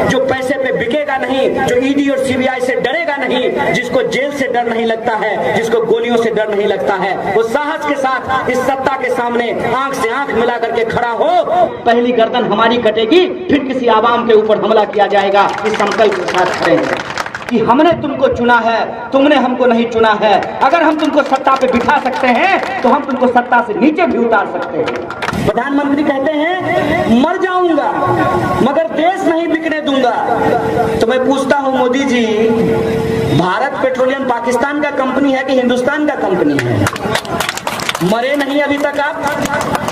जो पैसे पे बिकेगा नहीं, जो ईडी और सीबीआई से डरेगा नहीं, जिसको जेल से डर नहीं लगता है, जिसको गोलियों से डर नहीं लगता है, वो साहस के साथ इस सत्ता के सामने आंख से आंख मिला करके खड़ा हो। पहली गर्दन हमारी कटेगी, फिर किसी आवाम के ऊपर हमला किया जाएगा। इस संकल्प के साथ खड़े हैं कि हमने तुमको चुना है, तुमने हमको नहीं चुना है। अगर हम तुमको सत्ता पे बिठा सकते हैं तो हम तुमको सत्ता से नीचे भी उतार सकते हैं। प्रधानमंत्री कहते हैं मर जाऊंगा मगर देश नहीं बिकने दूंगा। तो मैं पूछता हूं मोदी जी, भारत पेट्रोलियम पाकिस्तान का कंपनी है कि हिंदुस्तान का कंपनी है? मरे नहीं अभी तक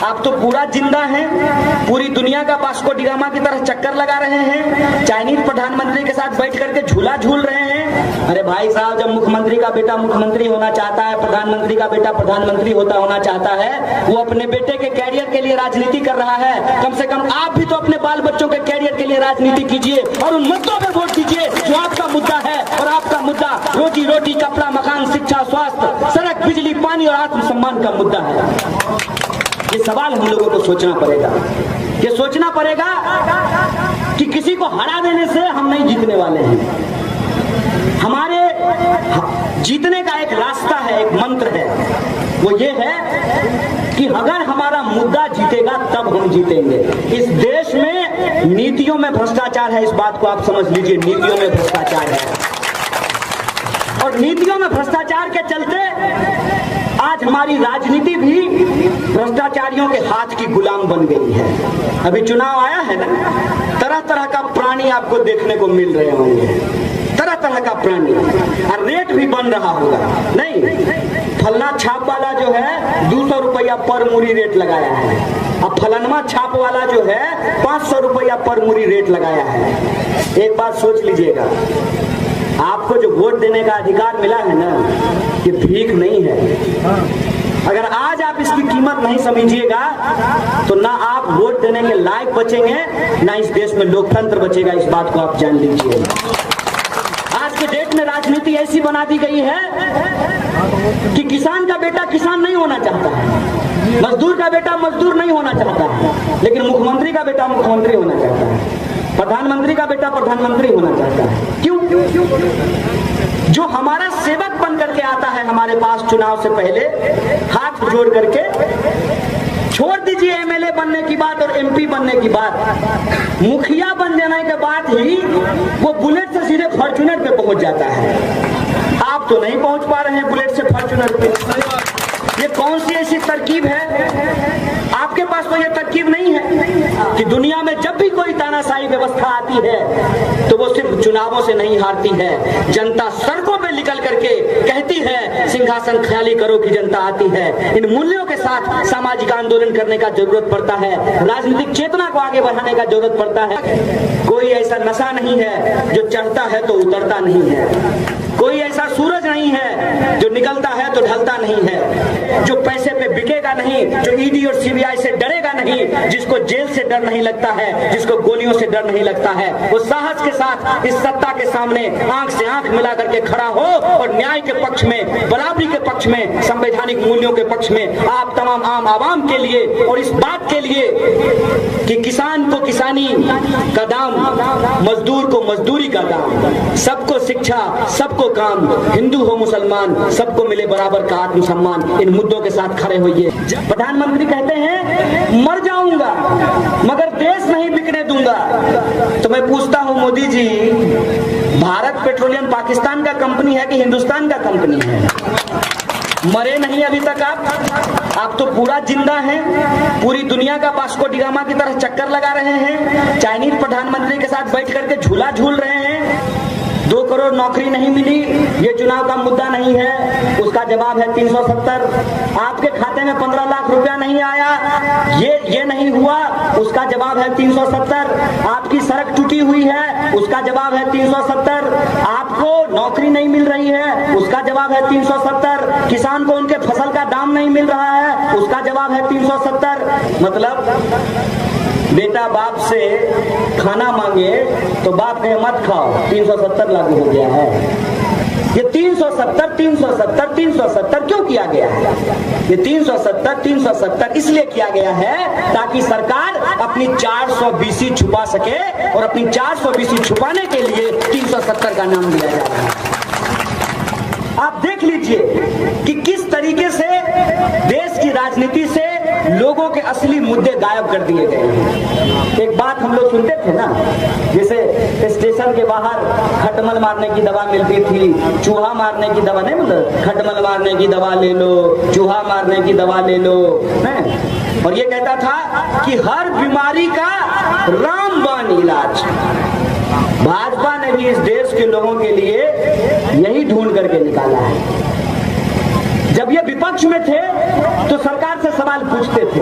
आप तो पूरा जिंदा हैं। पूरी दुनिया का वास्को डी गामा की तरह चक्कर लगा रहे हैं, चाइनीज प्रधानमंत्री के साथ बैठ करके झूला झूल रहे हैं। अरे भाई साहब, जब मुख्यमंत्री का बेटा मुख्यमंत्री होना चाहता है, प्रधानमंत्री का बेटा प्रधानमंत्री होना चाहता है, वो अपने बेटे के कैरियर के लिए राजनीति कर रहा है। कम से कम आप भी तो अपने बाल बच्चों के कैरियर के लिए राजनीति कीजिए और उन मुद्दों पर वोट दीजिए जो आपका मुद्दा है। और आपका मुद्दा रोजी रोटी, कपड़ा, मकान, शिक्षा, स्वास्थ्य, सड़क, बिजली, पानी और आत्मसम्मान का मुद्दा है। ये सवाल हम लोगों को सोचना पड़ेगा। ये सोचना पड़ेगा कि किसी को हरा देने से हम नहीं जीतने वाले हैं। हमारे जीतने का एक रास्ता है, एक मंत्र है, वो ये है कि अगर हमारा मुद्दा जीतेगा तब हम जीतेंगे। इस देश में नीतियों में भ्रष्टाचार है, इस बात को आप समझ लीजिए। नीतियों में भ्रष्टाचार है और नीतियों में भ्रष्टाचार के चलते आज हमारी राजनीति भी भ्रष्टाचारियों के हाथ की गुलाम बन गई है। अभी चुनाव आया है ना, तरह तरह का प्राणी आपको देखने को मिल रहे होंगे, तरह तरह का प्राणी, और रेट भी बन रहा होगा। नहीं, फलना छाप वाला जो है 200 रुपया पर मूरी रेट लगाया है, अब फलनवा छाप वाला जो है 500 रुपया पर मूरी रेट लगाया है। एक बात सोच लीजिएगा, आपको जो वोट देने का अधिकार मिला है ना, ये भीख नहीं है। अगर आज आप इसकी कीमत नहीं समझिएगा तो ना आप वोट देने के लायक बचेंगे, ना इस देश में लोकतंत्र बचेगा। इस बात को आप जान लीजिए। आज के डेट में राजनीति ऐसी बना दी गई है कि किसान का बेटा किसान नहीं होना चाहता है, मजदूर का बेटा मजदूर नहीं होना चाहता है, लेकिन मुख्यमंत्री का बेटा मुख्यमंत्री होना चाहता है, प्रधानमंत्री का बेटा प्रधानमंत्री होना चाहता है। क्यों? जो हमारा सेवक बन करके आता है हमारे पास चुनाव से पहले, हाथ जोड़ करके, छोड़ दीजिए एमएलए बनने की बात और एमपी बनने की बात, मुखिया बन जाने के बाद ही वो बुलेट से सीधे फॉर्च्यूनर पे पहुंच जाता है। आप तो नहीं पहुंच पा रहे हैं बुलेट से फॉर्च्यूनर पे। ये कौन सी ऐसी तरकीब है? आपके पास तो ये तरकीब नहीं है कि दुनिया में जब भी कोई तानाशाही व्यवस्था आती है तो वो सिर्फ चुनावों से नहीं हारती है। जनता सड़कों पे निकल करके कहती है सिंहासन खाली करो की जनता आती है। इन मूल्यों के साथ सामाजिक आंदोलन करने का जरूरत पड़ता है, राजनीतिक चेतना को आगे बढ़ाने का जरूरत पड़ता है। कोई ऐसा नशा नहीं है जो चढ़ता है तो उतरता नहीं है, कोई ऐसा सूरज नहीं है जो निकलता है तो ढलता नहीं है, जो पैसे पे बिकेगा नहीं, जो ईडी और सीबीआई से डरेगा नहीं, जिसको जेल से डर नहीं लगता है, जिसको गोलियों से डर नहीं लगता है, वो साहस के साथ इस सत्ता के सामने आंख से आंख मिला करके खड़ा हो और न्याय के पक्ष में, बराबरी के पक्ष में, संवैधानिक मूल्यों के पक्ष में आप तमाम आम आवाम के लिए और इस बात के लिए कि किसान को किसानी का दाम, मजदूर को मजदूरी का दाम, सबको शिक्षा, सबको काम, हिंदू हो मुसलमान, सबको मिले बराबर का आत्मसम्मान, इन मुद्दों के साथ खड़े होइए। प्रधानमंत्री कहते हैं मर जाऊंगा मगर देश नहीं बिकने दूंगा। तो मैं पूछता हूं मोदी जी, भारत पेट्रोलियम पाकिस्तान का कंपनी है कि हिंदुस्तान का कंपनी है? मरे नहीं अभी तक आप तो पूरा जिंदा हैं। पूरी दुनिया का वास्को डी गामा की तरह चक्कर लगा रहे हैं, चाइनीज प्रधानमंत्री के साथ बैठ करके झूला झूल रहे हैं। 2 करोड़ नौकरी नहीं मिली, ये चुनाव का मुद्दा नहीं है, उसका जवाब है 370। आपके खाते में 15 लाख रुपया नहीं आया, ये नहीं हुआ, उसका जवाब है 370। आपकी सड़क टूटी हुई है, उसका जवाब है 370। आपको नौकरी नहीं मिल रही है, उसका जवाब है 370। किसान को उनके फसल का दाम नहीं मिल रहा है, उसका जवाब है 370। मतलब बेटा बाप से खाना मांगे तो बाप कहे मत खाओ, 370 लागू हो गया है। ये 370 क्यों किया गया है? ये 370 इसलिए किया गया है ताकि सरकार अपनी 420 छुपा सके, और अपनी 420 छुपाने के लिए 370 का नाम दिया जा रहा है। आप देख लीजिए कि किस तरीके से देश की राजनीति से लोगों के असली मुद्दे गायब कर दिए गए हैं। एक बात हम लोग सुनते थे ना, जैसे स्टेशन के बाहर खटमल मारने की दवा मिलती थी, चूहा मारने की दवा नहीं, मतलब खटमल मारने की दवा ले लो, चूहा मारने की दवा ले लो, है? और ये कहता था कि हर बीमारी का रामबाण इलाज। भाजपा ने भी इस देश के लोगों के लिए यही ढूंढ करके निकाला है। जब ये विपक्ष में थे तो सरकार से सवाल पूछते थे।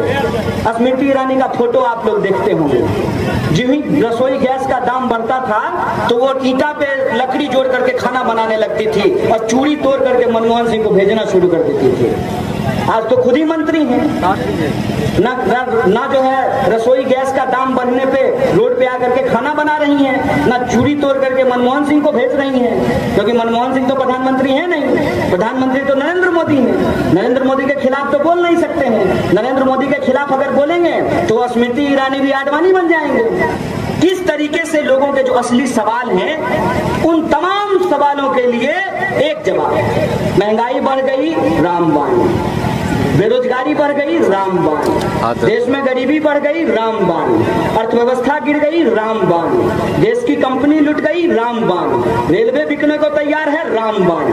स्मृति ईरानी का फोटो आप लोग देखते होंगे, जिस रसोई गैस का दाम बढ़ता था तो वो ईंटा पे लकड़ी जोड़ करके खाना बनाने लगती थी और चूड़ी तोड़ करके मनमोहन सिंह को भेजना शुरू कर देती थी। आज तो खुद ही मंत्री हैं, ना जो है रसोई गैस का दाम बढ़ने पे रोड पे आकर के खाना बना रही हैं, ना चूड़ी तोड़ करके मनमोहन सिंह को भेज रही हैं, क्योंकि मनमोहन सिंह तो प्रधानमंत्री है नहीं, प्रधानमंत्री तो नरेंद्र मोदी हैं। नरेंद्र मोदी के खिलाफ तो बोल नहीं सकते हैं। नरेंद्र मोदी के खिलाफ अगर बोलेंगे तो स्मृति ईरानी भी आडवाणी बन जाएंगे। किस तरीके से लोगों के जो असली सवाल हैं उन तमाम सवालों के लिए एक जवाब। महंगाई बढ़ गई, रामबाण। बेरोजगारी बढ़ गई, रामबाण। देश में गरीबी बढ़ गई, रामबाण। अर्थव्यवस्था गिर गई, रामबाण। देश की कंपनी लुट गई, रामबाण। रेलवे बिकने को तैयार है, रामबाण।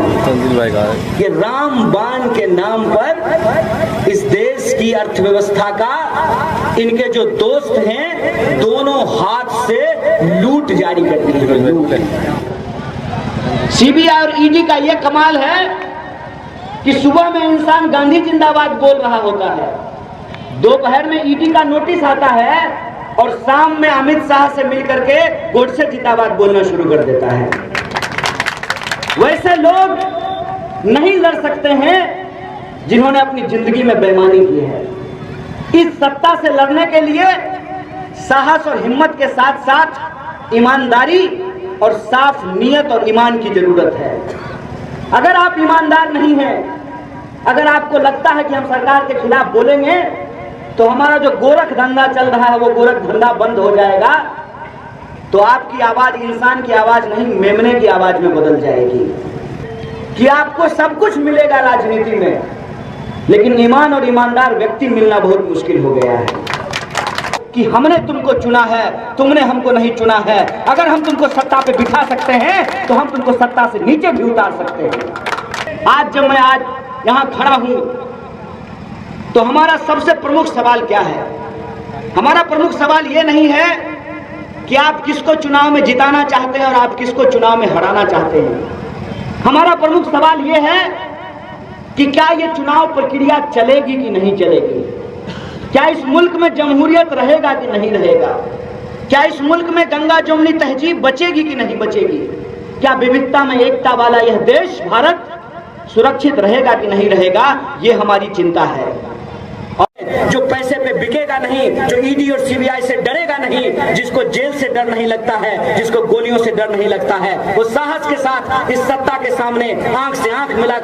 ये रामबाण के नाम पर इस देश की अर्थव्यवस्था का इनके जो दोस्त हैं दोनों हाथ से लूट जारी कर दी है, लूट। सीबीआई और ईडी का ये कमाल है कि सुबह में इंसान गांधी जिंदाबाद बोल रहा होता है, दोपहर में ईडी का नोटिस आता है और शाम में अमित शाह से मिलकर के गोडसे जिंदाबाद बोलना शुरू कर देता है। वैसे लोग नहीं लड़ सकते हैं जिन्होंने अपनी जिंदगी में बेईमानी की है। इस सत्ता से लड़ने के लिए साहस और हिम्मत के साथ साथ ईमानदारी और साफ नीयत और ईमान की जरूरत है। अगर आप ईमानदार नहीं हैं, अगर आपको लगता है कि हम सरकार के खिलाफ बोलेंगे तो हमारा जो गोरख धंधा चल रहा है वो गोरख धंधा बंद हो जाएगा, तो आपकी आवाज इंसान की आवाज नहीं मेमने की आवाज में बदल जाएगी। कि आपको सब कुछ मिलेगा राजनीति में, लेकिन ईमान और ईमानदार व्यक्ति मिलना बहुत मुश्किल हो गया है। कि हमने तुमको चुना है, तुमने हमको नहीं चुना है। अगर हम तुमको सत्ता पे बिठा सकते हैं तो हम तुमको सत्ता से नीचे भी उतार सकते हैं। आज जब मैं यहाँ खड़ा हूं तो हमारा सबसे प्रमुख सवाल क्या है? हमारा प्रमुख सवाल ये नहीं है कि आप किसको चुनाव में जिताना चाहते हैं और आप किसको चुनाव में हराना चाहते हैं। हमारा प्रमुख सवाल ये है कि क्या ये चुनाव प्रक्रिया चलेगी कि नहीं चलेगी? क्या इस मुल्क में जमहूरियत रहेगा कि नहीं रहेगा? क्या इस मुल्क में गंगा जमुनी तहजीब बचेगी कि नहीं बचेगी? क्या विविधता में एकता वाला यह देश भारत सुरक्षित रहेगा कि नहीं रहेगा? ये हमारी चिंता है। और जो पैसे पे बिकेगा नहीं, जो ईडी और सीबीआई से डरेगा नहीं, जिसको जेल से डर नहीं लगता है, जिसको गोलियों से डर नहीं लगता है, वो साहस के साथ इस सत्ता के सामने आंख से आंख मिला